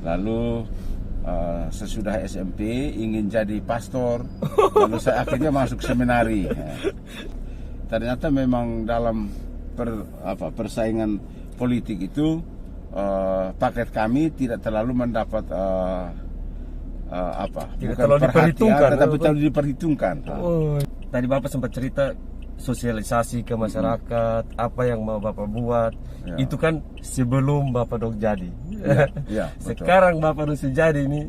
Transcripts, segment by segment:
Lalu sesudah SMP ingin jadi pastor, lalu saya akhirnya masuk seminari. Ternyata memang dalam persaingan politik itu paket kami tidak terlalu mendapat tidak terlalu diperhitungkan, tetapi terlalu diperhitungkan. Tadi Bapak sempat cerita sosialisasi ke masyarakat, apa yang mau Bapak buat, itu kan sebelum Bapak dong jadi. Sekarang Bapak sudah jadi nih,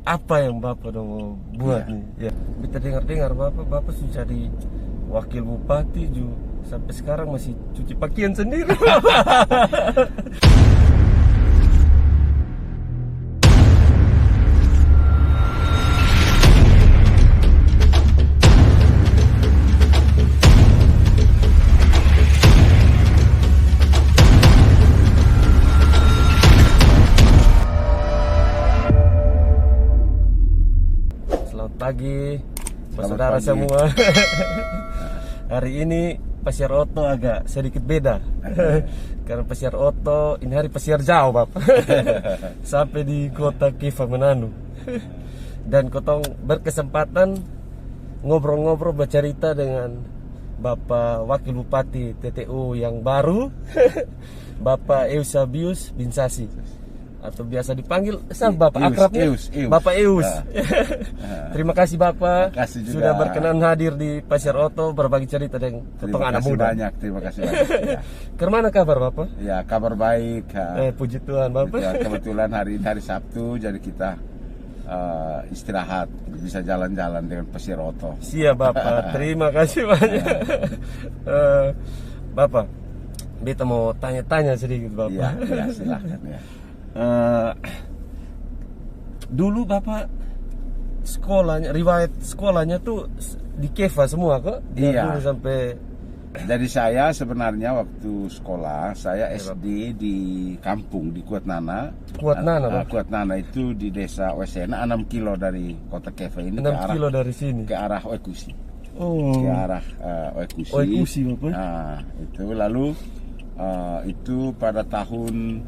apa yang Bapak dong mau buat nih? Kita dengar Bapak sudah jadi wakil bupati juga, sampai sekarang masih cuci pakaian sendiri. Pagi, saudara semua. Hari ini Pasiar Oto agak sedikit beda. Karena Pasiar Oto ini hari Pasiar jauh, Bapak. Sampai di kota Kefah Mananu. Dan kotong berkesempatan ngobrol-ngobrol bercerita dengan Bapak Wakil Bupati TTU yang baru, Bapak Eusabius Binsasi, atau biasa dipanggil Bapak akrabnya Bapak Eus. Terima kasih Bapak sudah berkenan hadir di Pasiar Oto berbagi cerita dengan ketong anak muda. Terima kasih banyak. Kemana kabar Bapak? Ya, kabar baik. Puji Tuhan Bapak. Kebetulan hari Sabtu, jadi kita istirahat, bisa jalan-jalan dengan Pasiar Oto. Siap Bapak, terima kasih banyak. Bapak, beta mau tanya-tanya sedikit Bapak. Ya silakan ya. Dulu Bapak sekolahnya, riwayat sekolahnya tuh di Kefah semua kok? Dulu sampai. Jadi saya sebenarnya waktu sekolah saya SD di kampung di Kuatnana. Kuatnana itu di desa Wesena, 6 kilo dari kota Kefah ini. 6 kilo dari sini ke arah Oekusi. Ke arah Oekusi. Oekusi Bapak. Nah, itu lalu itu pada tahun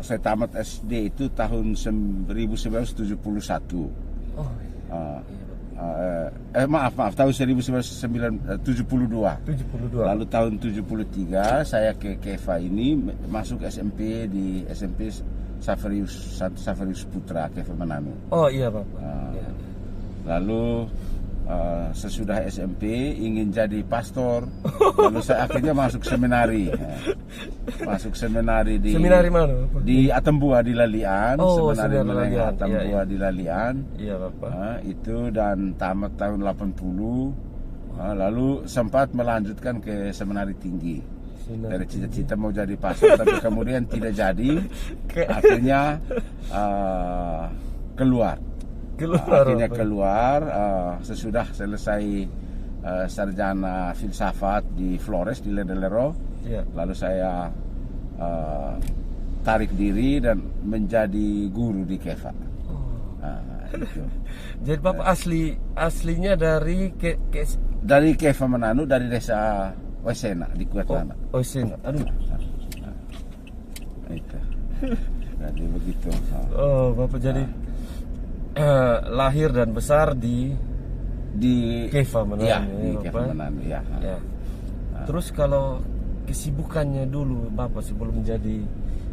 saya tamat SD itu tahun 1971. Maaf, tahun 1972. Lalu tahun 73 saya ke Kefah ini masuk SMP di SMP Saverius Putra Kefah Mananu. Oh iya Bapak. Lalu sesudah SMP ingin jadi pastor, lalu saya akhirnya masuk seminari. Masuk seminari di mana? Di Atambua di Lalian. Seminari Lalian. Atambua di Lalian. Iya Bapak. Itu dan tamat tahun 80. Lalu sempat melanjutkan ke seminari tinggi. Dari cita-cita mau jadi pastor, tapi kemudian tidak jadi. Akhirnya keluar sesudah selesai sarjana filsafat di Flores di Ledellero. Lalu saya tarik diri dan menjadi guru di Kefah. Itu. Jadi Bapak aslinya dari dari Kefah Mananu, dari desa Wesena di Kuatnana. Wesena. Aduh. Itu. Jadi begitu. Bapak jadi lahir dan besar di Kefah Mananu. Di Kefah Mananu ya. Terus kalau kesibukannya dulu Bapak sebelum menjadi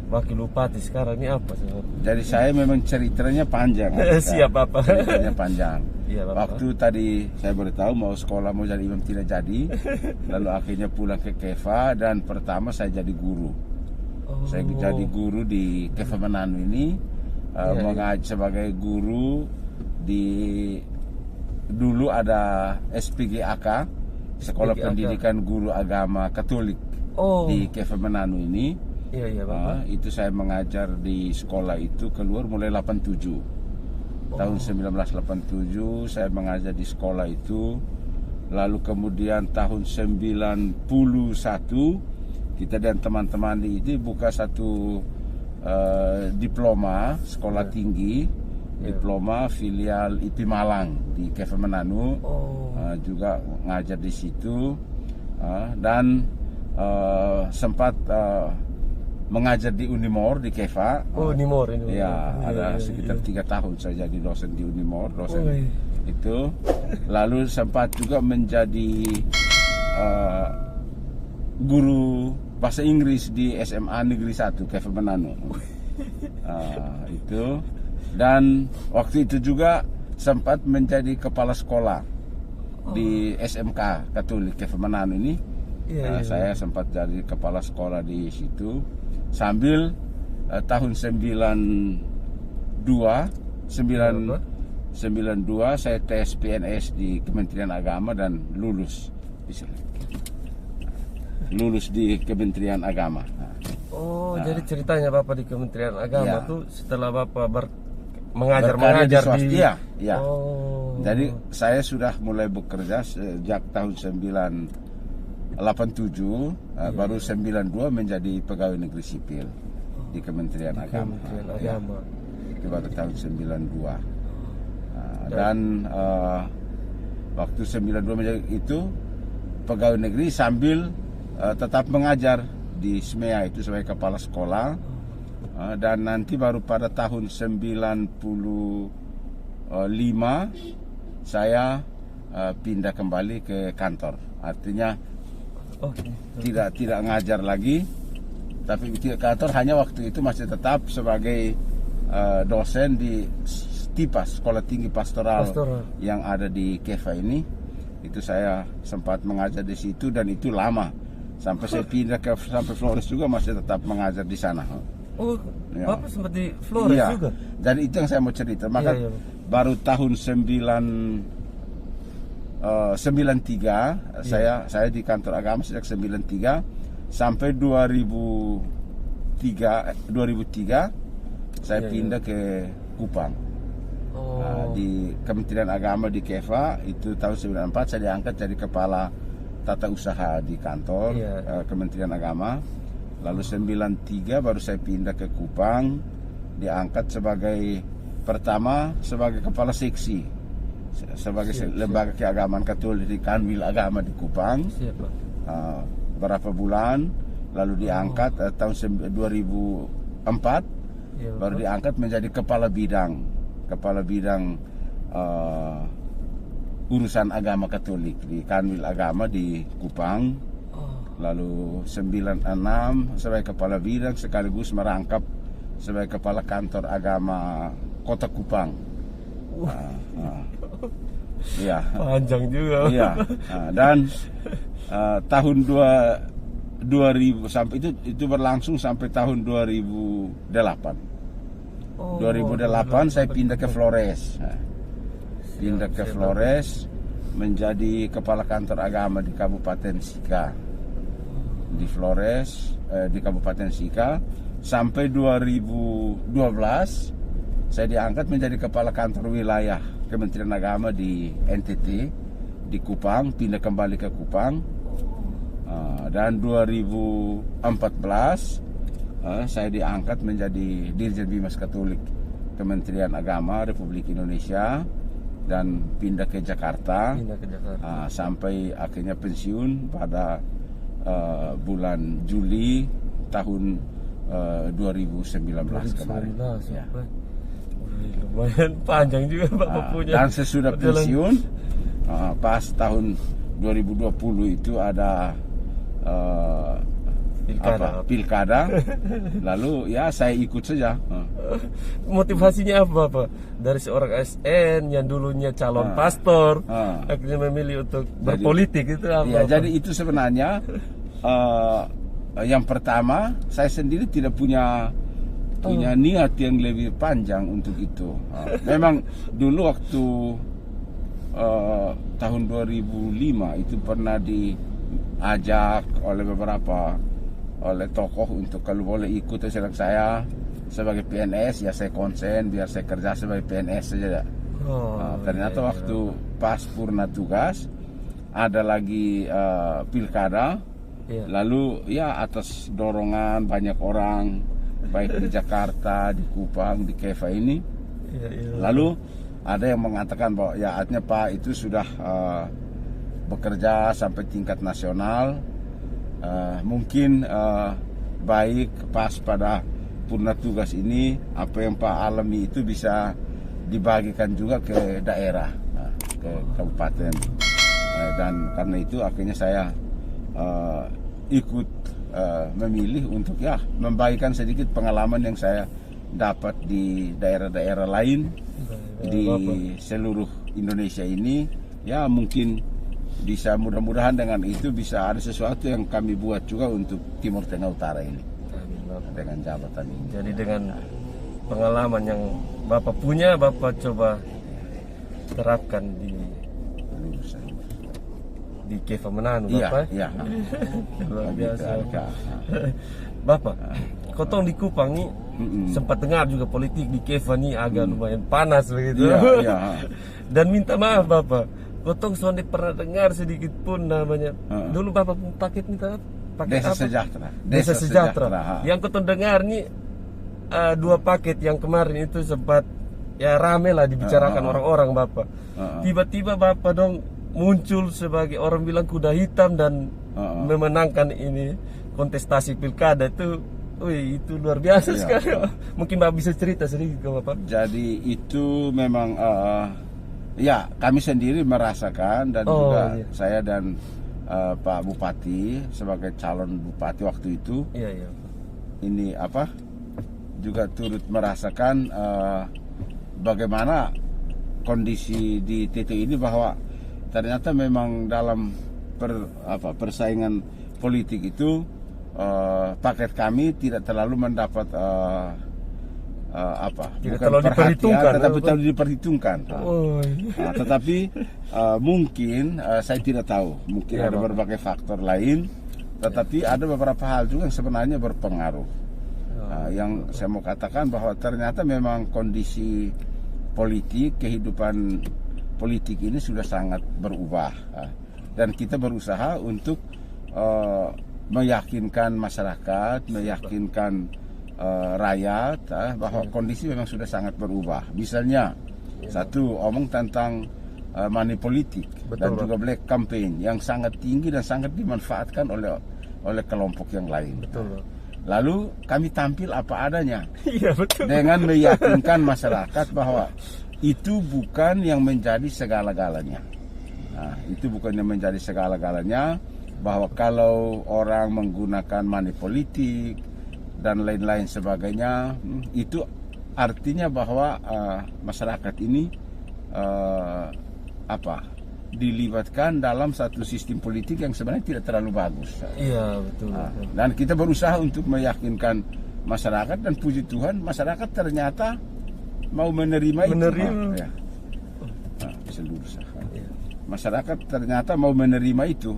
wakil bupati sekarang ini apa sih? Jadi saya memang ceritanya panjang. Siap Bapak. Ceritanya panjang. Iya, Bapak. Waktu tadi saya beritahu mau sekolah mau jadi imam tidak jadi, lalu akhirnya pulang ke Kefah dan pertama saya jadi guru. Saya jadi guru di Kefah Mananu ini. Mengajar sebagai guru di dulu ada SPGAK, Sekolah Pendidikan Guru Agama Katolik di Kefah Mananu ini. Iya Bapak. Itu saya mengajar di sekolah itu keluar mulai 87. Tahun 1987 saya mengajar di sekolah itu. Lalu kemudian tahun 91 kita dan teman-teman di ini buka satu diploma sekolah tinggi, diploma filial IP Malang di Kefah Mananu. Juga ngajar di situ dan sempat mengajar di Unimor di Keva. Oh, Unimor ini. Ya, ada sekitar 3 tahun saya jadi dosen di Unimor, dosen itu. Lalu sempat juga menjadi guru bahasa Inggris di SMA Negeri 1 Keva Manano. Itu. Dan waktu itu juga sempat menjadi kepala sekolah di SMK Katolik Keva Manano ini. Saya sempat jadi kepala sekolah di situ sambil tahun 92 saya tes PNS di Kementerian Agama dan lulus di Kementerian Agama. Jadi ceritanya Bapak di Kementerian Agama tuh setelah Bapak mengajar di iya. Jadi saya sudah mulai bekerja sejak tahun 87, baru 92 menjadi pegawai negeri sipil di Kementerian Agama. Itu baru tahun 92. Dan waktu 92 menjadi itu pegawai negeri sambil tetap mengajar di SMEA itu sebagai kepala sekolah. Dan nanti baru pada tahun 95 saya pindah kembali ke kantor. Artinya tidak ngajar lagi, tapi di kantor hanya waktu itu masih tetap sebagai dosen di STIPAS, Sekolah Tinggi Pastoral yang ada di Keva ini. Itu saya sempat mengajar di situ dan itu lama. Sampai saya pindah sampai Flores juga masih tetap mengajar di sana. Bapak sempat di Flores juga? Dan itu yang saya mau cerita. Maka baru tahun 93 saya di kantor agama sejak 93 sampai 2003 saya pindah ke Kupang. Di Kementerian Agama di Keva itu tahun 94 saya diangkat jadi kepala tata usaha di kantor Kementerian Agama. Lalu 93 baru saya pindah ke Kupang, diangkat sebagai kepala seksi sebagai lembaga keagamaan Katolik di Kanwil Agama di Kupang. Berapa bulan lalu diangkat tahun 2004 baru diangkat menjadi kepala bidang urusan agama Katolik di Kanwil Agama di Kupang. Lalu 96 sebagai kepala bidang sekaligus merangkap sebagai kepala kantor agama Kota Kupang. Panjang juga. Dan tahun 2000 sampai itu berlangsung sampai tahun 2008. 2008 saya pindah ke Flores. Pindah ke Flores menjadi kepala kantor agama di Kabupaten Sika. Di Flores, di Kabupaten Sika sampai 2012 saya diangkat menjadi kepala kantor wilayah Kementerian Agama di NTT di Kupang, pindah kembali ke Kupang. Dan 2014 saya diangkat menjadi Dirjen Bimas Katolik Kementerian Agama Republik Indonesia dan pindah ke Jakarta, sampai akhirnya pensiun pada bulan Juli tahun 2019 kemarin. Lumayan panjang juga Bapak punya. Dan sesudah pensiun pas tahun 2020 itu ada pilkada. Lalu saya ikut saja. Motivasinya apa Bapak? Dari seorang ASN yang dulunya calon pastor akhirnya memilih untuk berpolitik itu apa? Jadi itu sebenarnya yang pertama saya sendiri tidak punya niat yang lebih panjang untuk itu. Memang dulu waktu tahun 2005 itu pernah diajak oleh tokoh untuk kalau boleh ikut saya sebagai PNS, saya konsen biar saya kerja sebagai PNS saja. Ternyata waktu pas purna tugas ada lagi pilkada, lalu atas dorongan banyak orang baik di Jakarta, di Kupang, di Keva ini, lalu ada yang mengatakan bahwa artinya Pak itu sudah bekerja sampai tingkat nasional, mungkin baik pas pada purna tugas ini apa yang Pak alami itu bisa dibagikan juga ke daerah, ke kabupaten. Dan karena itu akhirnya saya ikut memilih untuk ya membagikan sedikit pengalaman yang saya dapat di daerah-daerah lain di seluruh Indonesia ini. Ya mungkin bisa, mudah-mudahan dengan itu bisa ada sesuatu yang kami buat juga untuk Timur Tengah Utara ini dengan jabatan ini. Jadi dengan pengalaman yang Bapak punya, Bapak coba terapkan di Keva Mananu, Bapak. Iya. Luar biasa. Bapak, Kotong di Kupang nih sempat dengar juga politik di Keva nih agak lumayan panas begitu. Iya. Dan minta maaf Bapak, Kotong sonde pernah dengar sedikit pun namanya. Dulu Bapak pun paket minta paket Desa apa? Sejahtera. Desa Sejahtera. Yang Kotong dengar nih 2 paket yang kemarin itu sempat ya rame lah dibicarakan orang-orang Bapak. Tiba-tiba Bapak dong muncul sebagai orang bilang kuda hitam dan memenangkan ini kontestasi pilkada itu. Wih, itu luar biasa sekali. Mungkin Bapak bisa cerita sedikit ke Bapak. Jadi itu memang ya kami sendiri merasakan dan juga saya dan Pak Bupati sebagai calon bupati waktu itu. Iya. Ini apa? Juga turut merasakan bagaimana kondisi di TTU ini, bahwa ternyata memang dalam persaingan politik itu paket kami tidak terlalu mendapat tidak terlalu diperhitungkan, tetapi terlalu diperhitungkan. Tetapi mungkin saya tidak tahu, mungkin ada berbagai faktor lain, tetapi ada beberapa hal juga yang sebenarnya berpengaruh. Yang saya mau katakan bahwa ternyata memang kondisi politik, kehidupan politik ini sudah sangat berubah, dan kita berusaha untuk meyakinkan masyarakat, meyakinkan rakyat bahwa kondisi memang sudah sangat berubah. Misalnya satu, omong tentang money politik. Betul, dan juga black campaign yang sangat tinggi dan sangat dimanfaatkan oleh kelompok yang lain. Betul. Lalu kami tampil apa adanya. Iya, betul. Dengan meyakinkan masyarakat bahwa itu bukan yang menjadi segala-galanya. Itu bukan yang menjadi segala-galanya, bahwa kalau orang menggunakan money politik dan lain-lain sebagainya, itu artinya bahwa masyarakat ini dilibatkan dalam satu sistem politik yang sebenarnya tidak terlalu bagus. Iya, betul. Dan kita berusaha untuk meyakinkan masyarakat, dan puji Tuhan masyarakat ternyata mau menerima itu. Masyarakat ternyata mau menerima itu.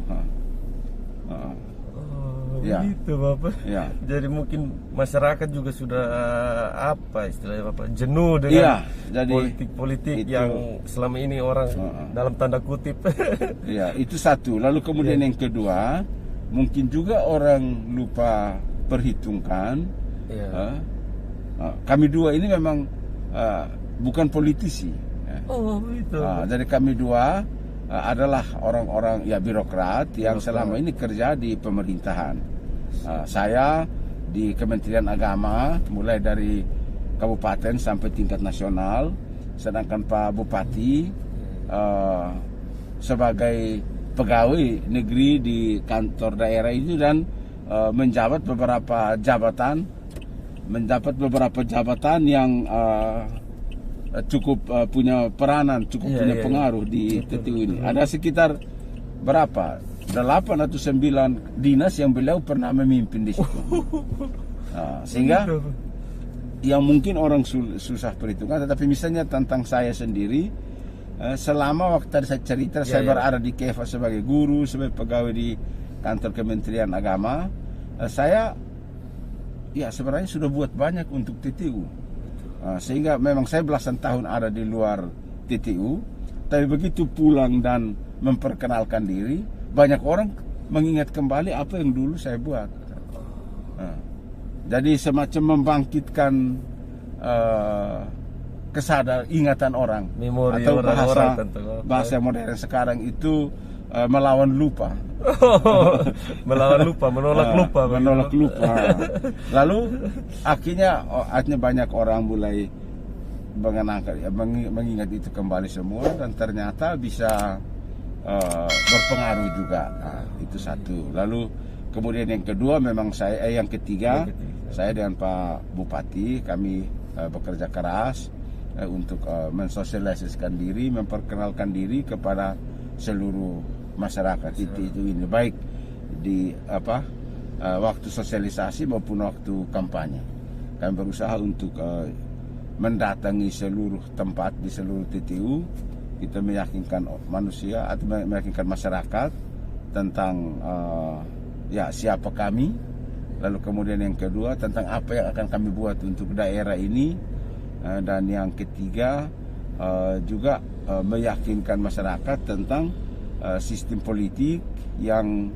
Begitu Bapak. Jadi mungkin masyarakat juga sudah istilahnya Bapak, jenuh dengan politik-politik yang selama ini orang dalam tanda kutip. Itu satu. Lalu kemudian yang kedua, mungkin juga orang lupa perhitungkan. Kami dua ini memang bukan politisi. Jadi kami dua adalah orang-orang birokrat yang selama ini kerja di pemerintahan. Saya di Kementerian Agama mulai dari kabupaten sampai tingkat nasional, sedangkan Pak Bupati sebagai pegawai negeri di kantor daerah itu, dan menjabat beberapa jabatan yang cukup punya peranan, cukup punya pengaruh di TTU ini. Ada sekitar berapa? 8 atau 9 dinas yang beliau pernah memimpin di situ. Sehingga yang mungkin orang susah perhitungan, tetapi misalnya tentang saya sendiri, selama waktu tadi saya cerita, saya berada di Keva sebagai guru, sebagai pegawai di kantor Kementerian Agama, saya sebenarnya sudah buat banyak untuk TTU. Sehingga memang saya belasan tahun ada di luar TTU, tapi begitu pulang dan memperkenalkan diri, banyak orang mengingat kembali apa yang dulu saya buat. Jadi semacam membangkitkan ingatan orang, memori atau bahasa bahasa modern sekarang itu melawan lupa. Melawan lupa, menolak lupa. Menolak lupa. Lalu akhirnya banyak orang mulai mengingat itu kembali semua, dan ternyata bisa berpengaruh juga. Nah, itu satu. Lalu kemudian yang kedua, memang yang ketiga, saya dengan Pak Bupati kami bekerja keras untuk mensosialisasikan diri, memperkenalkan diri kepada seluruh masyarakat itu ini, baik di waktu sosialisasi maupun waktu kampanye. Kami berusaha untuk mendatangi seluruh tempat di seluruh TTU. Kita meyakinkan manusia atau meyakinkan masyarakat tentang siapa kami. Lalu kemudian yang kedua, tentang apa yang akan kami buat untuk daerah ini. Dan yang ketiga juga meyakinkan masyarakat tentang sistem politik yang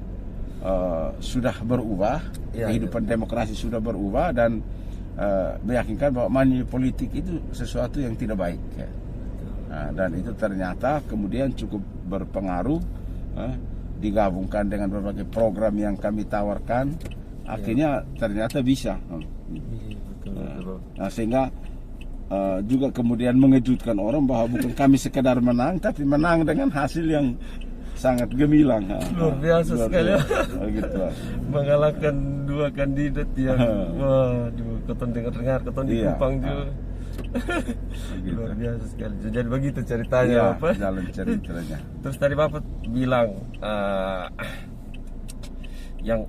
sudah berubah, kehidupan demokrasi sudah berubah, dan meyakinkan bahwa money politik itu sesuatu yang tidak baik. Dan itu ternyata kemudian cukup berpengaruh, digabungkan dengan berbagai program yang kami tawarkan, akhirnya ternyata bisa. Nah, sehingga juga kemudian mengejutkan orang bahwa bukan kami sekedar menang, tapi menang dengan hasil yang sangat gemilang. Luar biasa sekali. Gitu. Mengalahkan dua kandidat yang waduh, keton dengar keton di Kupang juga. Gitu. Luar biasa sekali. Jadi begitu ceritanya, Bapak. Jalan ceritanya. Terus tadi Bapak bilang yang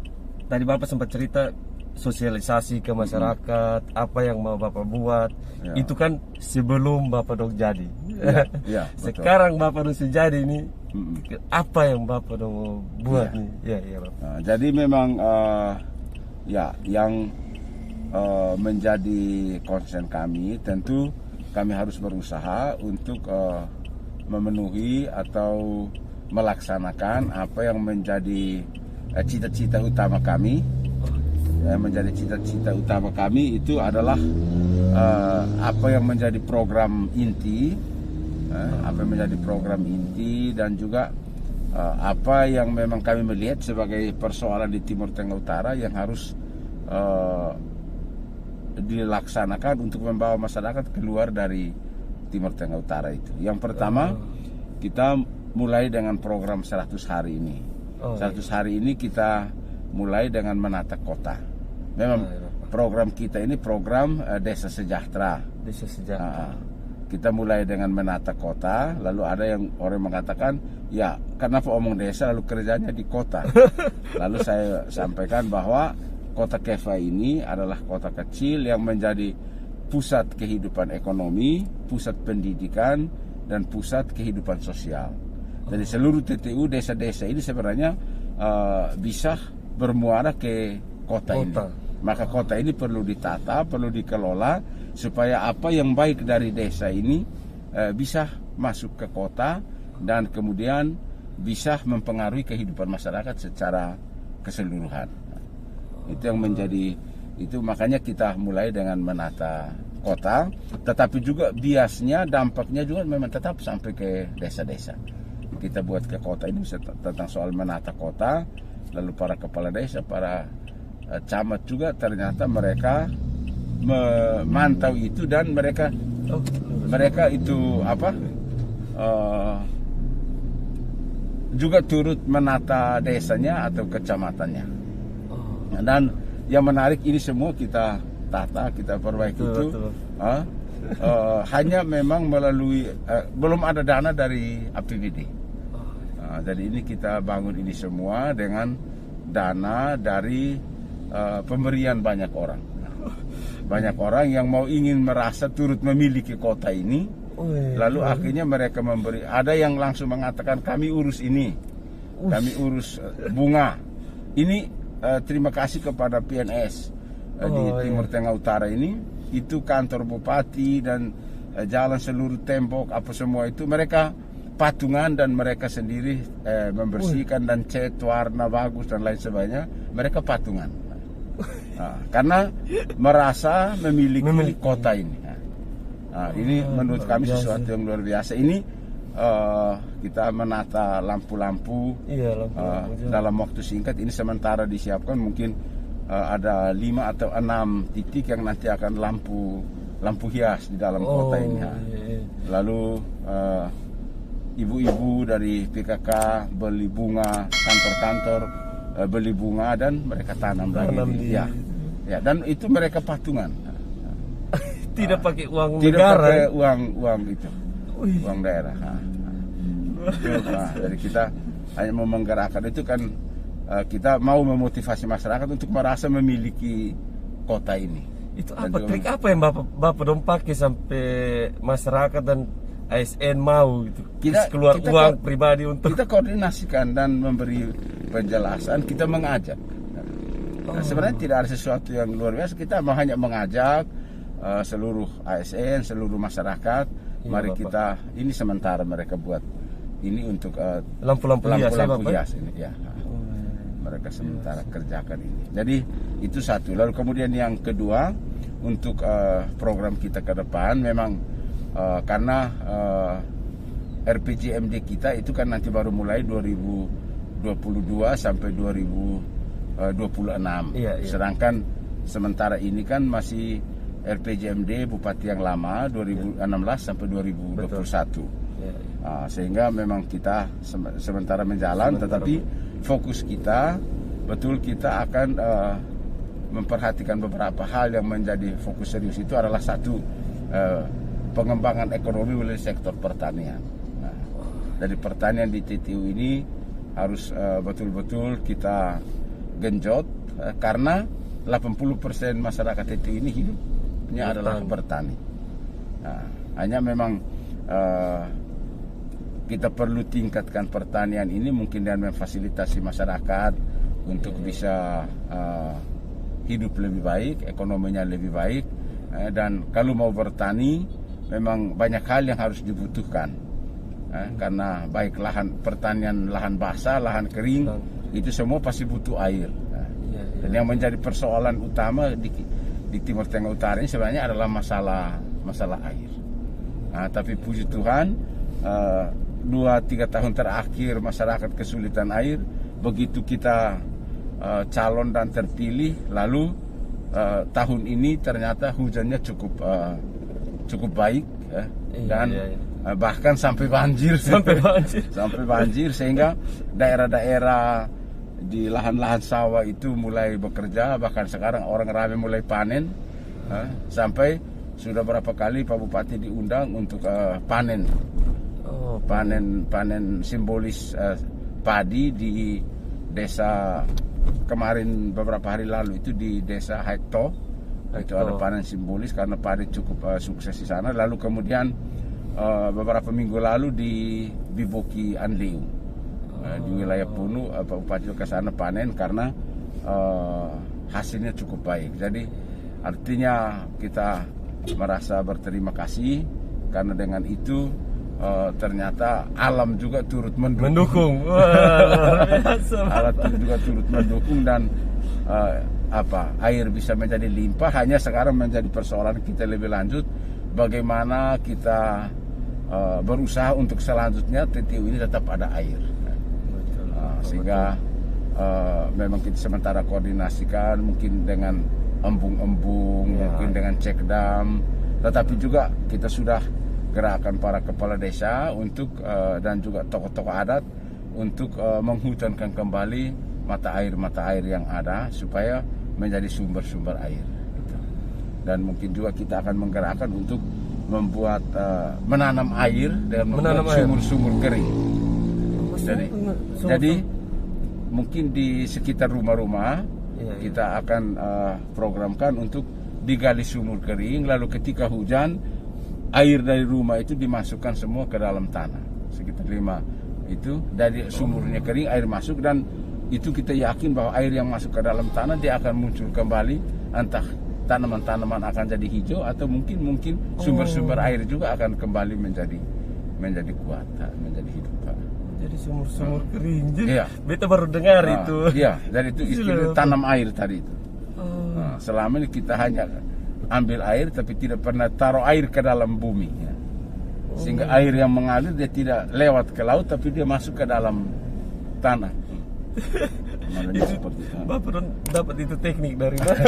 tadi Bapak sempat cerita sosialisasi ke masyarakat, apa yang mau Bapak buat, itu kan sebelum Bapak dong jadi. Sekarang Bapak dong jadi ini, apa yang Bapak dong buat nih? Bapak. Nah, jadi memang yang menjadi concern kami, tentu kami harus berusaha untuk memenuhi atau melaksanakan apa yang menjadi cita-cita utama kami. Menjadi cita-cita utama kami itu adalah apa yang menjadi program inti, dan juga apa yang memang kami melihat sebagai persoalan di Timur Tengah Utara yang harus dilaksanakan untuk membawa masyarakat keluar dari Timur Tengah Utara itu. Yang pertama, kita mulai dengan program 100 hari ini. 100 hari ini kita mulai dengan menata kota. Memang program kita ini program Desa Sejahtera. Desa Sejahtera. Kita mulai dengan menata kota, lalu ada yang orang mengatakan, ya kenapa omong desa lalu kerjanya di kota. Lalu saya sampaikan bahwa kota Kefah ini adalah kota kecil yang menjadi pusat kehidupan ekonomi, pusat pendidikan, dan pusat kehidupan sosial. Jadi seluruh TTU desa-desa ini sebenarnya bisa bermuara ke kota ini. Maka kota ini perlu ditata, perlu dikelola supaya apa yang baik dari desa ini bisa masuk ke kota dan kemudian bisa mempengaruhi kehidupan masyarakat secara keseluruhan. Itu yang menjadi itu, makanya kita mulai dengan menata kota, tetapi juga biasnya dampaknya juga memang tetap sampai ke desa-desa. Kita buat ke kota ini tentang soal menata kota, lalu para kepala desa, para camat juga ternyata mereka memantau itu, dan mereka itu juga turut menata desanya atau kecamatannya. Dan yang menarik, ini semua kita tata, kita perbaiki itu hanya memang melalui belum ada dana dari APBD. Jadi ini kita bangun ini semua dengan dana dari pemberian banyak orang. Banyak orang yang ingin merasa turut memiliki kota ini. Lalu akhirnya mereka memberi. Ada yang langsung mengatakan, kami urus ini, kami urus bunga. Ini terima kasih kepada PNS di Timur Tengah Utara ini. Itu kantor bupati dan jalan seluruh tembok apa semua itu mereka patungan, dan mereka sendiri membersihkan dan cat warna bagus dan lain sebagainya. Mereka patungan. Karena merasa memiliki kota ini. Ini menurut kami sesuatu yang luar biasa. Ini kita menata lampu-lampu. Iya, lampu-lampu dalam waktu singkat ini sementara disiapkan mungkin ada 5 atau 6 titik yang nanti akan lampu hias di dalam kota ini. Iya. Lalu ibu-ibu dari PKK beli bunga, kantor-kantor beli bunga dan mereka tanam lagi. Ya, dan itu mereka patungan. Tidak pakai uang Tidak negara. pakai uang itu. Uang daerah. Jadi kita hanya mau menggerakkan itu kan, kita mau memotivasi masyarakat untuk merasa memiliki kota ini. Itu apa trik apa yang Bapak dong pakai sampai masyarakat dan ASN mau gitu? Kita keluar uang pribadi untuk kita koordinasikan dan memberi penjelasan, kita mengajak. Sebenarnya tidak ada sesuatu yang luar biasa, kita hanya mengajak seluruh ASN, seluruh masyarakat. Mari kita, ini sementara mereka buat ini untuk lampu-lampu hias ini ya. Mereka sementara kerjakan ini. Jadi itu satu. Lalu kemudian yang kedua, untuk program kita ke depan memang karena RPJMD kita itu kan nanti baru mulai 2022 sampai 2026. Iya. Sedangkan sementara ini kan masih RPJMD Bupati yang lama 2016 sampai 2021. Sehingga memang kita sementara menjalan, tetapi fokus kita betul kita akan memperhatikan beberapa hal yang menjadi fokus serius. Itu adalah satu, pengembangan ekonomi melalui sektor pertanian. Dari pertanian di TTU ini harus betul-betul kita genjot, karena 80% masyarakat TTU ini hidupnya adalah bertani. Hanya memang kita perlu tingkatkan pertanian ini mungkin dan memfasilitasi masyarakat untuk bisa hidup lebih baik, ekonominya lebih baik. Dan kalau mau bertani memang banyak hal yang harus dibutuhkan, karena baik lahan pertanian, lahan basah, lahan kering, itu semua pasti butuh air. Dan yang menjadi persoalan utama di Timur Tengah Utara ini sebenarnya adalah masalah air. Tapi puji Tuhan, 2-3 tahun terakhir masyarakat kesulitan air. Begitu kita calon dan terpilih, lalu tahun ini ternyata hujannya cukup baik, dan bahkan sampai banjir, sampai banjir, sehingga daerah-daerah di lahan-lahan sawah itu mulai bekerja. Bahkan sekarang orang ramai mulai panen, sampai sudah berapa kali Pak Bupati diundang untuk panen simbolis padi di desa. Kemarin beberapa hari lalu itu di desa Hekto, itu ada panen simbolis karena padi cukup sukses di sana. Lalu kemudian beberapa minggu lalu di Biboki Anliu, di wilayah Punu, Pak Bupati ke sana panen karena hasilnya cukup baik. Jadi artinya kita merasa berterima kasih karena dengan itu ternyata alam juga turut mendukung. Alam juga turut mendukung, dan air bisa menjadi limpah. Hanya sekarang menjadi persoalan kita lebih lanjut, bagaimana kita berusaha untuk selanjutnya TTU ini tetap ada air. Sehingga memang kita sementara koordinasikan mungkin dengan embung-embung, mungkin dengan cek dam, tetapi juga kita sudah gerakan para kepala desa untuk dan juga tokoh-tokoh adat untuk menghutankan kembali mata air yang ada supaya menjadi sumber-sumber air. Dan mungkin juga kita akan menggerakkan untuk membuat menanam air dengan membuat sumur-sumur kering. Jadi mungkin di sekitar rumah-rumah kita akan programkan untuk digali sumur kering, lalu ketika hujan air dari rumah itu dimasukkan semua ke dalam tanah. Sekitar 5 itu dari sumurnya kering, air masuk, dan itu kita yakin bahwa air yang masuk ke dalam tanah dia akan muncul kembali, entah tanaman-tanaman akan jadi hijau atau mungkin sumber-sumber air juga akan kembali menjadi kuat, menjadi hidup. Jadi sumur-sumur kering. Iya. Beta baru dengar itu. Iya, dari itu istilah tanam air tadi itu. Selama ini kita hanya ambil air tapi tidak pernah taruh air ke dalam bumi. sehingga air yang mengalir dia tidak lewat ke laut tapi dia masuk ke dalam tanah. Itu seperti itu. Bapak dapat itu teknik dari mana?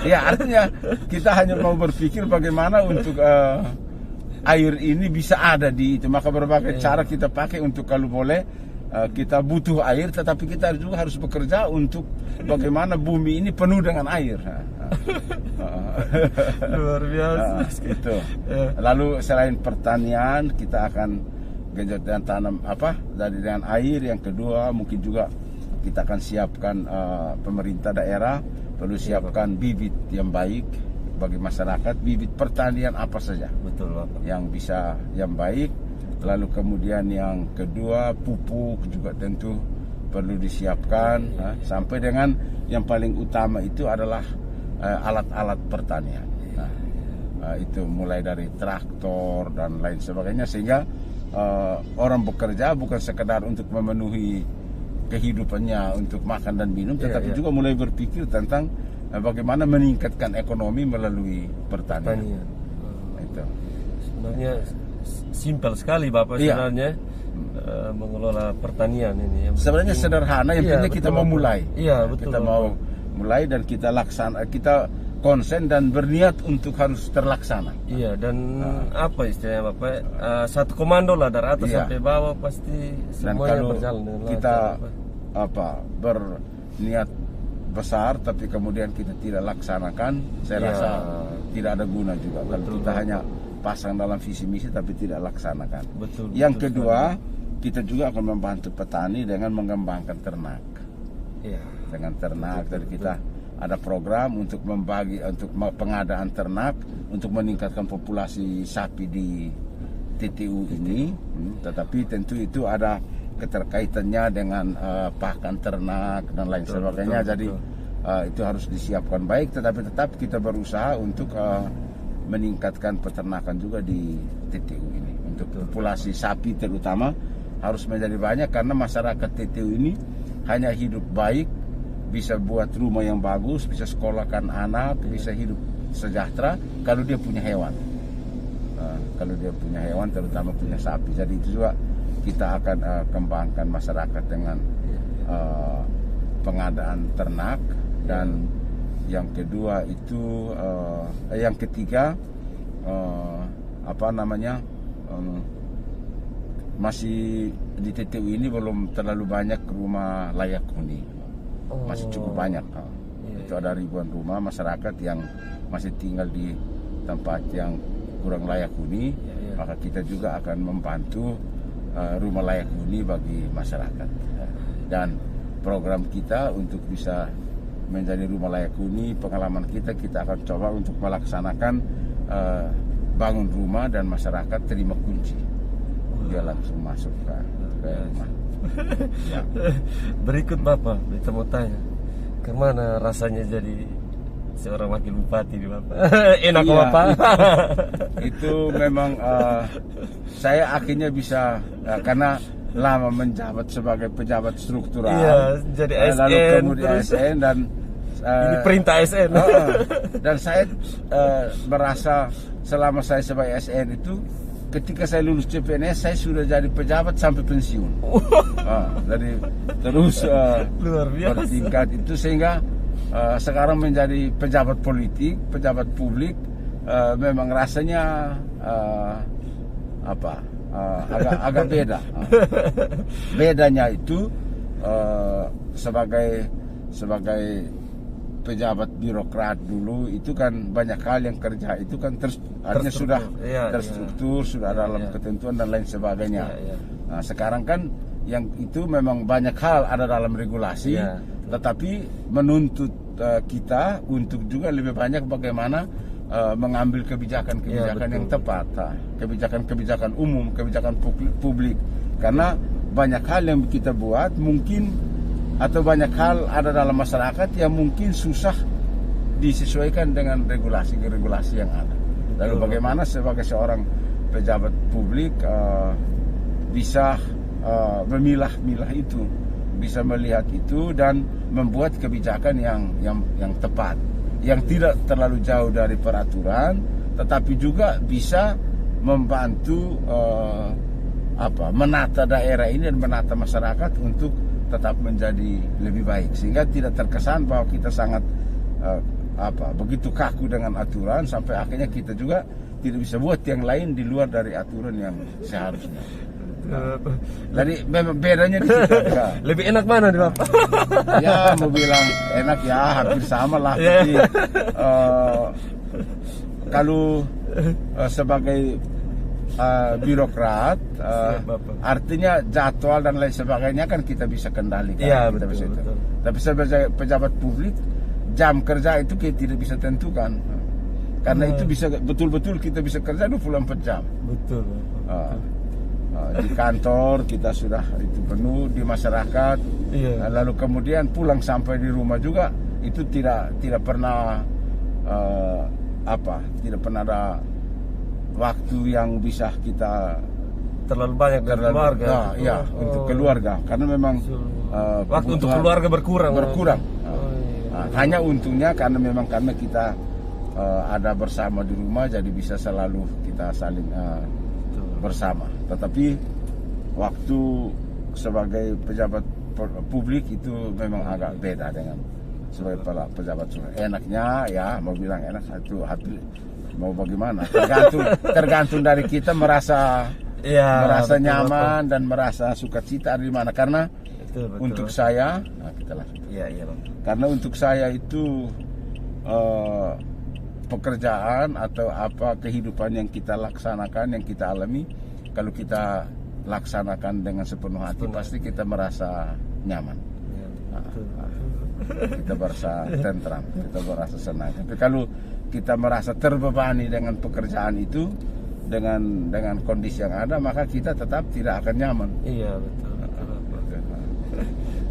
Ya, artinya kita hanya mau berpikir bagaimana untuk air ini bisa ada di itu, maka berbagai cara kita pakai untuk kalau boleh kita butuh air, tetapi kita juga harus bekerja untuk bagaimana bumi ini penuh dengan air. Luar biasa. Itu. Lalu selain pertanian kita akan genjot dan tanam dari dengan air. Yang kedua mungkin juga kita akan siapkan pemerintah daerah perlu siapkan bibit yang baik bagi masyarakat, bibit pertanian apa saja. Betul, Bapak. Yang bisa yang baik. Lalu kemudian yang kedua pupuk juga tentu perlu disiapkan, sampai dengan yang paling utama itu adalah alat-alat pertanian. Itu mulai dari traktor dan lain sebagainya, sehingga orang bekerja bukan sekedar untuk memenuhi kehidupannya untuk makan dan minum, tetapi juga mulai berpikir tentang bagaimana meningkatkan ekonomi melalui pertanian. Itu sebenarnya simpel sekali Bapak sebenarnya mengelola pertanian ini. Sebenarnya sederhana, yang penting kita mau mulai. Iya, betul. Kita mau mulai dan kita kita konsen dan berniat untuk harus terlaksana. Iya, dan apa istilahnya Bapak? Satu komando lah dari atas sampai bawah, pasti semuanya berjalan dengan lancar. Kita berniat besar tapi kemudian kita tidak laksanakan, saya rasa tidak ada guna juga. Kalau kita hanya pasang dalam visi misi tapi tidak laksanakan. Yang kedua, kita juga akan membantu petani dengan mengembangkan ternak. Dengan ternak, jadi kita ada program untuk pengadaan ternak untuk meningkatkan populasi sapi di TTU ini. Tetapi tentu itu ada keterkaitannya dengan pakan ternak dan lain sebagainya. Jadi itu harus disiapkan baik, tetapi tetap kita berusaha untuk meningkatkan peternakan juga di TTU ini. Untuk populasi sapi terutama harus menjadi banyak, karena masyarakat TTU ini hanya hidup baik, bisa buat rumah yang bagus, bisa sekolahkan anak, bisa hidup sejahtera kalau dia punya hewan. Kalau dia punya hewan, terutama punya sapi. Jadi itu juga kita akan kembangkan masyarakat dengan pengadaan ternak. Dan yang kedua itu yang ketiga masih di TTU ini belum terlalu banyak rumah layak huni. Masih cukup banyak. Itu ada ribuan rumah masyarakat yang masih tinggal di tempat yang kurang layak huni. Maka kita juga akan membantu rumah layak huni bagi masyarakat. Dan program kita untuk bisa menjadi rumah layak huni, pengalaman kita akan coba untuk melaksanakan bangun rumah dan masyarakat terima kunci, dia langsung masuk ke rumah. Berikut Bapak, kita mau tanya, kemana rasanya jadi seorang wakil bupati di Bapak? Enak Bapak? Itu memang saya akhirnya bisa karena lama menjabat sebagai pejabat struktural, jadi ASN, lalu kemudian ASN dan ini perintah ASN. Dan saya merasa selama saya sebagai ASN itu, ketika saya lulus CPNS saya sudah jadi pejabat sampai pensiun. Jadi terus luar biasa bertingkat itu, sehingga sekarang menjadi pejabat politik, pejabat publik, memang rasanya agak beda. Bedanya itu sebagai pejabat birokrat dulu itu kan banyak hal yang kerja itu kan artinya sudah terstruktur, sudah dalam ketentuan dan lain sebagainya. Nah, sekarang kan yang itu memang banyak hal ada dalam regulasi, tetapi menuntut kita untuk juga lebih banyak bagaimana mengambil kebijakan-kebijakan yang tepat, kebijakan-kebijakan umum, kebijakan publik. Karena banyak hal yang kita buat mungkin, atau banyak hal ada dalam masyarakat yang mungkin susah disesuaikan dengan regulasi-regulasi yang ada. Lalu bagaimana sebagai seorang pejabat publik bisa memilah-milah itu, bisa melihat itu dan membuat kebijakan yang tepat, yang tidak terlalu jauh dari peraturan, tetapi juga bisa membantu menata daerah ini dan menata masyarakat untuk tetap menjadi lebih baik, sehingga tidak terkesan bahwa kita sangat begitu kaku dengan aturan sampai akhirnya kita juga tidak bisa buat yang lain di luar dari aturan yang seharusnya. Jadi memang bedanya di situ. Ya. Lebih enak mana nih Bapak? Ya mau bilang enak ya hampir sama lah. Tapi kalau sebagai birokrat, artinya jadwal dan lain sebagainya kan kita bisa kendalikan. Ya, kita bisa betul. Tapi sebagai pejabat publik, jam kerja itu kita tidak bisa tentukan. Karena itu bisa betul-betul kita bisa kerja 24 jam. Betul. Di kantor kita sudah itu penuh, di masyarakat. Iya. Lalu kemudian pulang sampai di rumah juga itu tidak pernah tidak pernah ada waktu yang bisa kita terlalu banyak dari keluarga. Ya, untuk keluarga karena memang waktu untuk keluarga berkurang. Iya. Iya. Hanya untungnya karena kita ada bersama di rumah, jadi bisa selalu kita saling bersama. Tetapi waktu sebagai pejabat publik itu memang agak beda dengan sebagai pejabat publik. Enaknya ya mau bilang enak itu hati mau bagaimana tergantung dari kita merasa nyaman dan merasa sukacita di mana. Karena betul. Untuk saya kita langsung. Iya. Karena untuk saya itu pekerjaan atau kehidupan yang kita laksanakan, yang kita alami, kalau kita laksanakan dengan sepenuh hati pasti kita merasa nyaman. Kita merasa tentram, kita merasa senang. Tapi kalau kita merasa terbebani dengan pekerjaan itu, dengan kondisi yang ada, maka kita tetap tidak akan nyaman. Iya betul.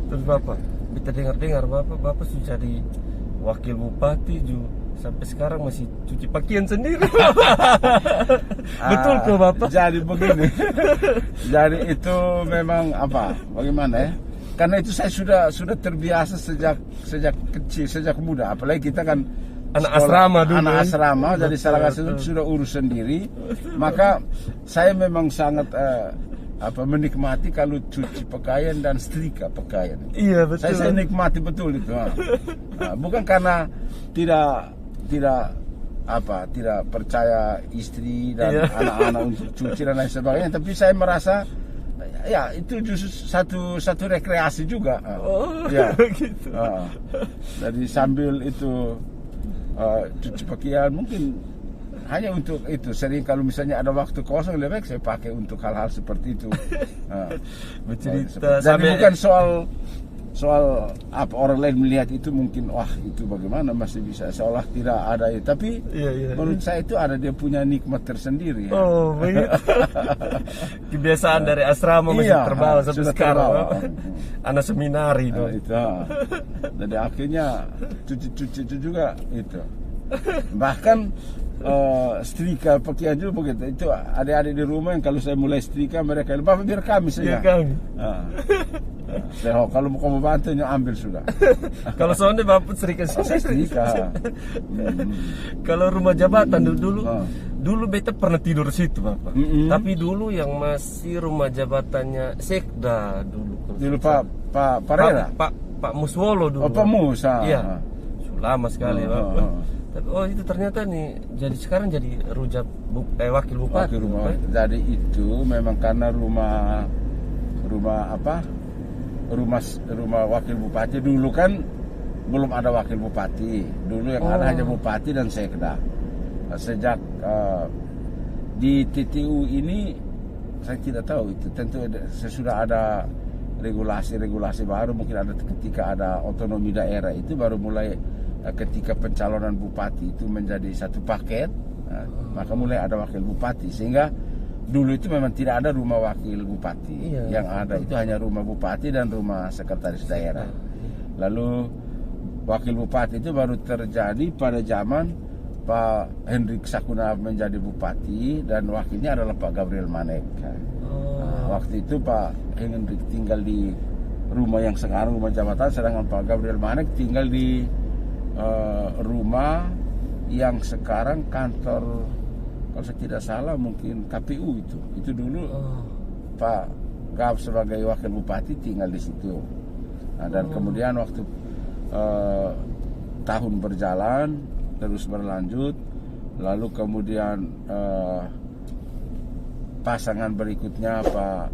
Terus Bapak, kita dengar Bapak sudah jadi wakil bupati juga. Sampai sekarang masih cuci pakaian sendiri. Betul kok Bapak? Jadi begini. Jadi itu memang bagaimana ya? Karena itu saya sudah terbiasa sejak kecil, sejak muda. Apalagi kita kan anak asrama dulu. Anak asrama, jadi salah satu sudah urus sendiri. Maka saya memang sangat menikmati kalau cuci pakaian dan setrika pakaian. Iya betul. Saya nikmati betul itu. Bukan karena tidak percaya istri dan anak-anak untuk cuci dan lain sebagainya, tapi saya merasa ya itu justru satu rekreasi juga. Gitu. Jadi sambil itu cuci pakaian mungkin hanya untuk itu. Sering kalau misalnya ada waktu kosong lebih baik saya pakai untuk hal-hal seperti itu. Bercerita. Jadi bukan soal orang lain melihat itu mungkin itu bagaimana masih bisa seolah tidak ada itu. Tapi menurut saya itu ada dia punya nikmat tersendiri. Oh begitu. Kebiasaan dari asrama masih terbawa sampai sekarang. Anak seminari dong. Itu. Jadi akhirnya cuci itu juga itu. Bahkan setrika pakaian juga begitu. Itu adik-adik di rumah yang kalau saya mulai setrika mereka Bapak biar kami saja. Kalau mau kamu bantu ambil sudah. Kalau soalnya Bapak setrika. Kalau rumah jabatan dulu beta pernah tidur situ Bapak. Tapi dulu yang masih rumah jabatannya Sekda dulu Pak Parera. Pak Muswolo dulu. Pak Mus. Iya. Lama sekali Bapak. Tapi itu ternyata nih jadi sekarang jadi wakil bupati. Jadi itu memang karena rumah wakil bupati dulu kan belum ada wakil bupati. Dulu yang ada hanya bupati dan sekda. Sejak di TTU ini saya tidak tahu itu tentu sesudah ada regulasi baru, mungkin ada ketika ada otonomi daerah itu baru mulai. Ketika pencalonan bupati itu menjadi satu paket, maka mulai ada wakil bupati. Sehingga dulu itu memang tidak ada rumah wakil bupati. Yang ada itu hanya rumah bupati dan rumah sekretaris daerah. Lalu wakil bupati itu baru terjadi pada zaman Pak Hendrik Sakuna menjadi bupati dan wakilnya adalah Pak Gabriel Manek. Waktu itu Pak Hendrik tinggal di rumah yang sekarang rumah jabatan, sedangkan Pak Gabriel Manek tinggal di rumah yang sekarang kantor kalau saya tidak salah mungkin KPU itu dulu Pak Gaf sebagai wakil bupati tinggal di situ. Nah, dan kemudian waktu tahun berjalan terus berlanjut, lalu kemudian pasangan berikutnya Pak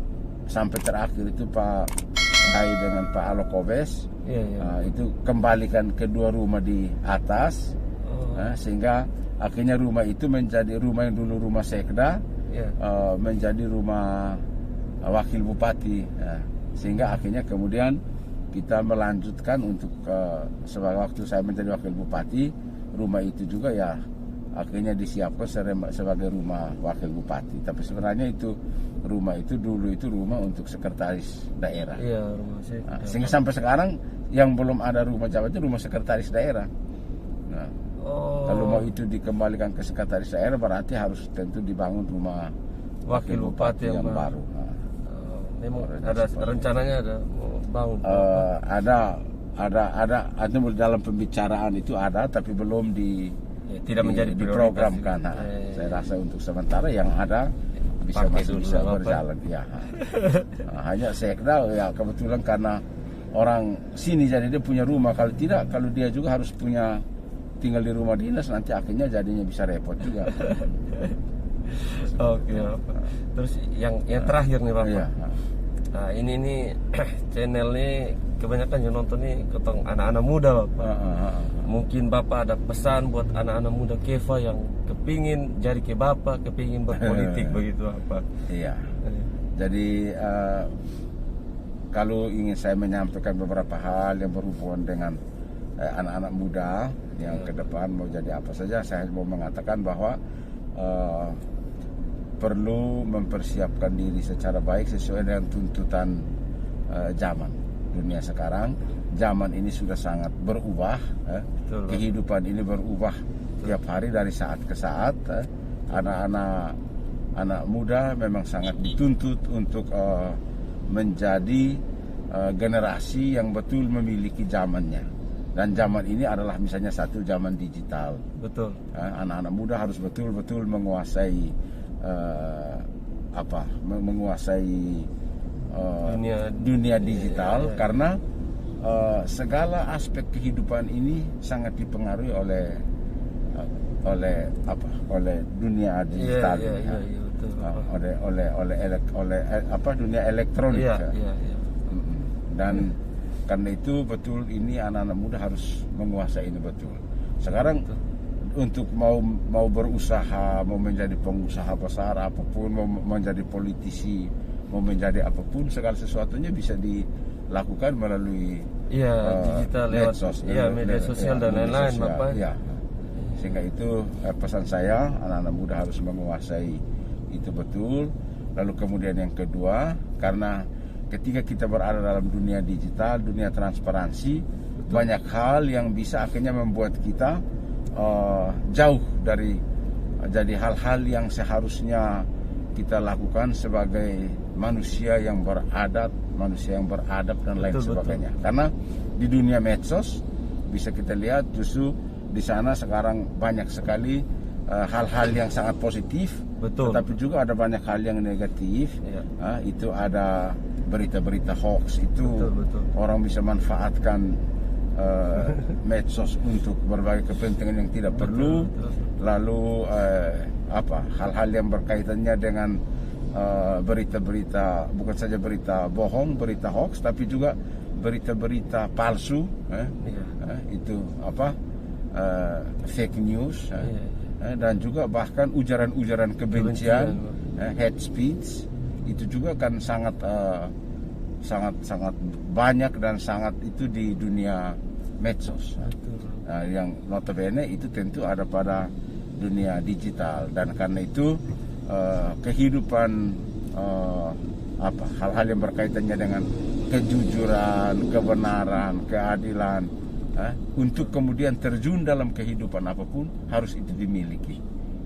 sampai terakhir itu Pak Kai dengan Pak Alokobes, itu kembalikan kedua rumah di atas, sehingga akhirnya rumah itu menjadi rumah yang dulu rumah sekda, menjadi rumah wakil bupati, sehingga akhirnya kemudian kita melanjutkan untuk sebagai waktu saya menjadi wakil bupati, rumah itu juga ya akhirnya disiapkan sebagai rumah wakil bupati. Tapi sebenarnya itu rumah itu dulu itu rumah untuk sekretaris daerah. Iya, rumah sehingga sampai sekarang yang belum ada rumah jabat itu rumah sekretaris daerah. Nah, kalau mau itu dikembalikan ke sekretaris daerah berarti harus tentu dibangun rumah wakil bupati yang baru. Memang ada rencananya, ada mau bangun? Ada dalam pembicaraan itu ada, tapi belum tidak menjadi diprogramkan. Saya rasa untuk sementara yang ada masih bisa berjalan. Ya. Hanya sekda ya kebetulan karena orang sini jadi dia punya rumah. Kalau tidak, kalau dia juga harus punya tinggal di rumah dinas, nanti akhirnya jadinya bisa repot juga. Oke, terus yang terakhir nih Bapak. Iya. Nah ini nih channel nih kebanyakan yang nonton nih ketong anak-anak muda Bapak. Mungkin Bapak ada pesan buat anak-anak muda Keva yang kepingin jadi ke Bapak, kepingin berpolitik begitu apa? Iya. Jadi kalau ingin saya menyampaikan beberapa hal yang berhubungan dengan anak-anak muda yang ke depan mau jadi apa saja, saya mau mengatakan bahwa perlu mempersiapkan diri secara baik sesuai dengan tuntutan zaman dunia sekarang. Zaman ini sudah sangat berubah, kehidupan ini berubah tiap hari dari saat ke saat. Anak muda memang sangat dituntut untuk menjadi generasi yang betul memiliki zamannya. Dan zaman ini adalah misalnya satu zaman digital. Betul. Anak-anak muda harus betul-betul menguasai menguasai dunia digital, karena segala aspek kehidupan ini sangat dipengaruhi oleh dunia digital, oleh dunia elektronik. Dan karena itu betul ini anak-anak muda harus menguasai ini betul. Sekarang untuk mau berusaha, mau menjadi pengusaha besar apapun, mau menjadi politisi, mau menjadi apapun, segala sesuatunya bisa dilakukan melalui digital, lewat media sosial dan lain-lain Bapak. Sehingga itu pesan saya, anak-anak muda harus menguasai itu betul. Lalu kemudian yang kedua, karena ketika kita berada dalam dunia digital, dunia transparansi, banyak hal yang bisa akhirnya membuat kita jauh dari jadi hal-hal yang seharusnya kita lakukan sebagai manusia yang beradab, dan lain sebagainya. Karena di dunia medsos bisa kita lihat justru di sana sekarang banyak sekali hal-hal yang sangat positif, tetapi juga ada banyak hal yang negatif. Itu ada berita-berita hoax, itu orang bisa manfaatkan medsos untuk berbagai kepentingan yang tidak perlu. Lalu hal-hal yang berkaitannya dengan berita-berita, bukan saja berita bohong, berita hoax, tapi juga berita-berita palsu, itu fake news, dan juga bahkan ujaran-ujaran kebencian, hate speech, itu juga kan sangat banyak dan sangat itu di dunia medsos. Yang notabene itu tentu ada pada dunia digital, dan karena itu kehidupan hal-hal yang berkaitannya dengan kejujuran, kebenaran, keadilan, untuk kemudian terjun dalam kehidupan apapun harus itu dimiliki.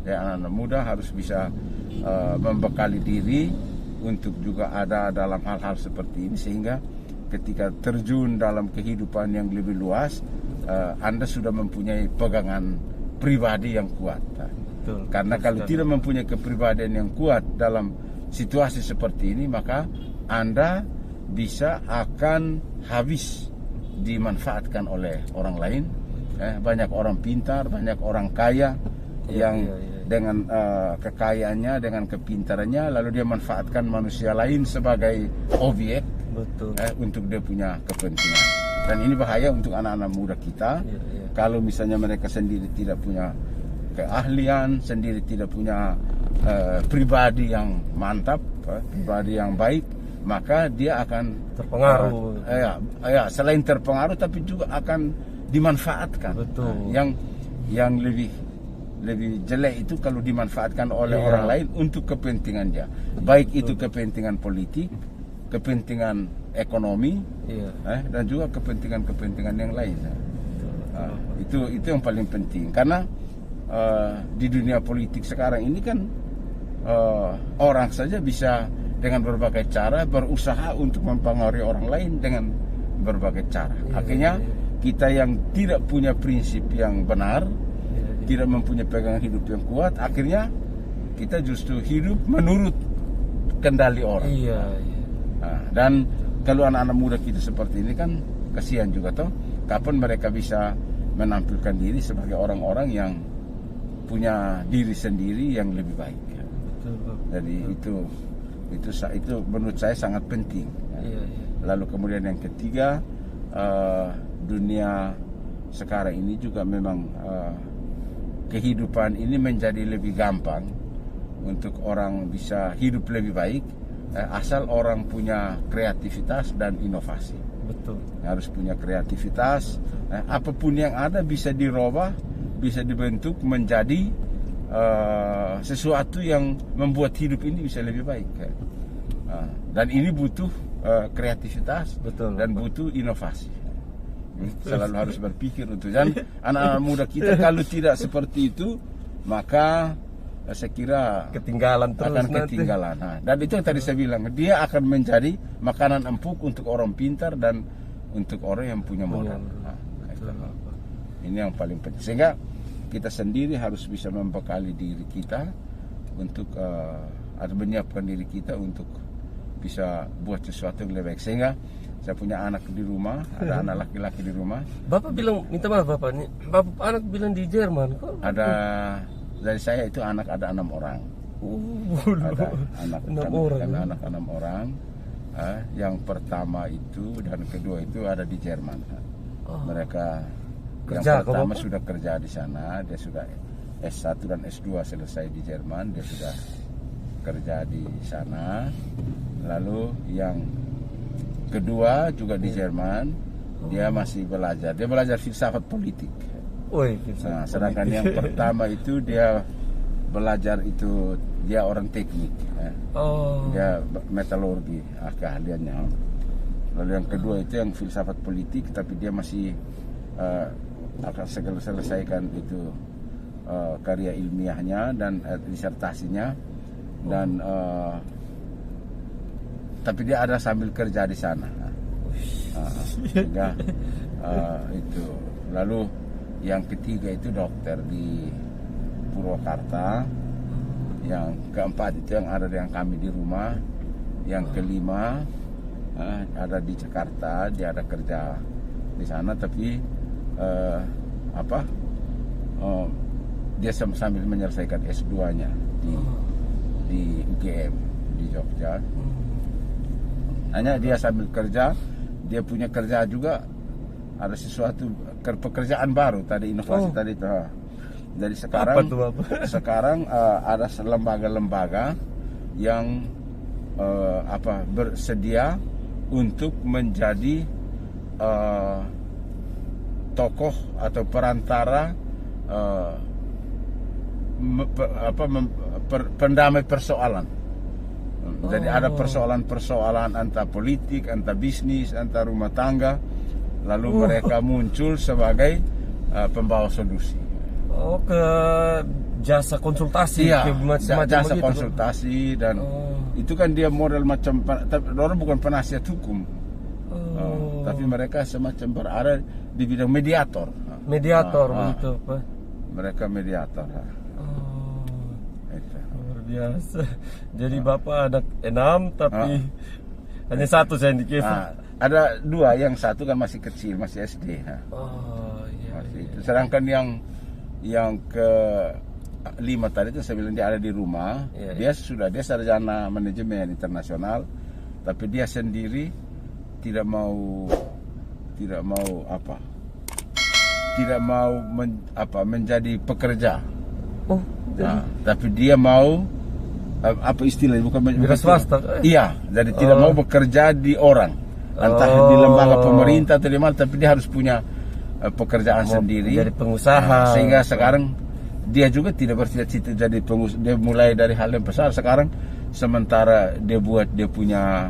Anak-anak muda harus bisa membekali diri untuk juga ada dalam hal-hal seperti ini, sehingga ketika terjun dalam kehidupan yang lebih luas, Anda sudah mempunyai pegangan pribadi yang kuat. Betul. Karena kalau tidak mempunyai kepribadian yang kuat dalam situasi seperti ini, maka Anda bisa akan habis dimanfaatkan oleh orang lain. Banyak orang pintar, banyak orang kaya yang dengan kekayaannya, dengan kepintarannya, lalu dia manfaatkan manusia lain sebagai objek. Betul. Untuk dia punya kepentingan. Dan ini bahaya untuk anak-anak muda kita. Kalau misalnya mereka sendiri tidak punya keahlian, sendiri tidak punya pribadi yang mantap, pribadi yang baik, maka dia akan terpengaruh. Selain terpengaruh, tapi juga akan dimanfaatkan. Betul. Yang lebih jelek itu kalau dimanfaatkan oleh orang lain untuk kepentingan dia, baik itu kepentingan politik, kepentingan ekonomi, dan juga kepentingan yang lain. Itu yang paling penting, karena di dunia politik sekarang ini kan orang saja bisa dengan berbagai cara berusaha untuk mempengaruhi orang lain dengan berbagai cara. Akhirnya kita yang tidak punya prinsip yang benar, tidak mempunyai pegangan hidup yang kuat, akhirnya kita justru hidup menurut kendali orang. Dan kalau anak-anak muda kita seperti ini kan kasihan juga toh, kapan mereka bisa menampilkan diri sebagai orang-orang yang punya diri sendiri yang lebih baik. Jadi itu menurut saya sangat penting. Lalu kemudian yang ketiga, dunia sekarang ini juga memang kehidupan ini menjadi lebih gampang untuk orang bisa hidup lebih baik, asal orang punya kreativitas dan inovasi. Betul. Harus punya kreativitas. Apapun yang ada bisa dirubah, bisa dibentuk menjadi sesuatu yang membuat hidup ini bisa lebih baik. Dan ini butuh kreativitas. Betul, dan butuh inovasi. Selalu harus berpikir untuk, dan anak-anak muda kita kalau tidak seperti itu, maka saya kira ketinggalan terus, akan ketinggalan. Dan itu yang tadi saya bilang, dia akan menjadi makanan empuk untuk orang pintar dan untuk orang yang punya modal. Ini yang paling penting. Sehingga kita sendiri harus bisa membekali diri kita untuk atau menyiapkan diri kita untuk bisa buat sesuatu yang lebih baik. Sehingga saya punya anak di rumah, ada anak laki-laki di rumah. Bapak bilang, minta maaf Bapak, nih Bapak anak bilang di Jerman kok? Ada, dari saya itu anak ada 6 orang. Ada anak 6 orang. Yang pertama itu dan kedua itu ada di Jerman. Mereka yang pertama sudah kerja di sana, dia sudah S1 dan S2 selesai di Jerman, dia sudah kerja di sana. Lalu yang kedua juga di Jerman, dia masih belajar. Dia belajar filsafat politik. Sedangkan yang pertama itu dia belajar itu, dia orang teknik. Dia metalurgi keahliannya. Lalu yang kedua itu yang filsafat politik, tapi dia masih akan segera selesaikan itu karya ilmiahnya dan disertasinya, dan tapi dia ada sambil kerja di sana. Itu. Lalu yang ketiga itu dokter di Purwakarta. Yang keempat itu yang ada dengan kami di rumah. Yang kelima ada di Jakarta, dia ada kerja di sana, tapi dia sambil menyelesaikan S2-nya di UGM di Jogja. Hanya dia sambil kerja, dia punya kerja juga, ada sesuatu pekerjaan baru tadi, inovasi tadi itu. Jadi sekarang ada lembaga-lembaga yang bersedia untuk menjadi tokoh atau perantara pendamai persoalan. Jadi ada persoalan-persoalan antara politik, antara bisnis, antara rumah tangga, lalu mereka muncul sebagai pembawa solusi. Ke jasa konsultasi, jasa konsultasi, dan itu kan dia model macam, orang bukan penasihat hukum, tapi mereka semacam berada di bidang mediator. Begitu, Pak. Mereka mediator. biasa. Jadi Bapak anak 6 tapi hanya satu saya di Keva. Ada 2, yang satu kan masih kecil, masih SD. Oh iya. Masih itu. Sedangkan yang ke 5 tadi itu saya bilang dia ada di rumah. Dia sarjana manajemen internasional, tapi dia sendiri tidak mau menjadi pekerja. Tapi dia mau apa istilahnya, bukan swasta. Iya, jadi tidak mau bekerja di orang, entah di lembaga pemerintah atau di mana, tapi dia harus punya pekerjaan sendiri. Jadi pengusaha. Sehingga sekarang dia juga tidak bercita-cita jadi pengusaha. Dia mulai dari hal yang besar. Sekarang sementara dia punya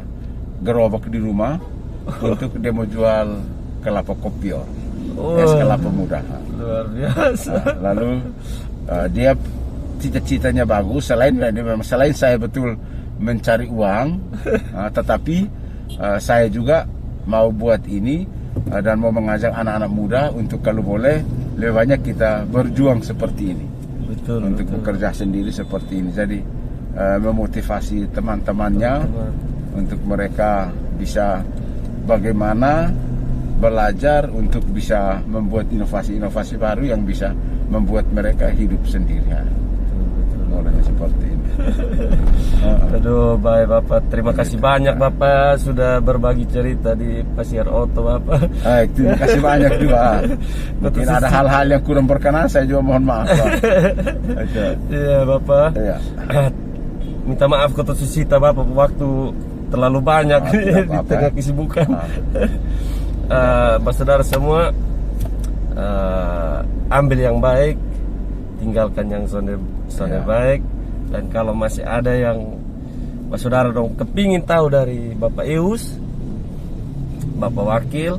gerobak di rumah untuk dia mau jual kelapa kopior, es kelapa muda. Luar biasa. Lalu dia cita-citanya bagus. Selain saya betul mencari uang, tetapi saya juga mau buat ini dan mau mengajak anak-anak muda untuk kalau boleh lebih banyak kita berjuang seperti ini. Betul, untuk bekerja sendiri seperti ini. Jadi memotivasi teman-temannya untuk mereka bisa bagaimana belajar untuk bisa membuat inovasi-inovasi baru yang bisa membuat mereka hidup sendiri. Mulanya seperti ini. Aduh, baik Bapak. Terima kasih banyak Bapak sudah berbagi cerita di Pasir Oto Bapak. Terima kasih banyak juga. Mungkin ada hal-hal yang kurang berkenan, saya juga mohon maaf. Iya Bapak. Iya. Minta maaf kota Susita Bapak, waktu terlalu banyak di tengah kesibukan. Saudara semua, ambil yang baik, tinggalkan yang sonde baik. Dan kalau masih ada yang saudara dong kepingin tahu dari Bapak Eus, Bapak Wakil,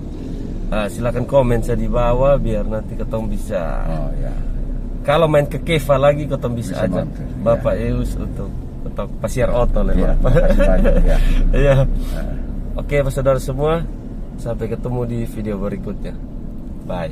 silakan komen saya di bawah biar nanti ketemu bisa. Kalau main ke Keva lagi ketemu bisa aja Bapak Eus untuk Pasir Oto Bapak. Iya. Oke, saudara semua, sampai ketemu di video berikutnya. Bye.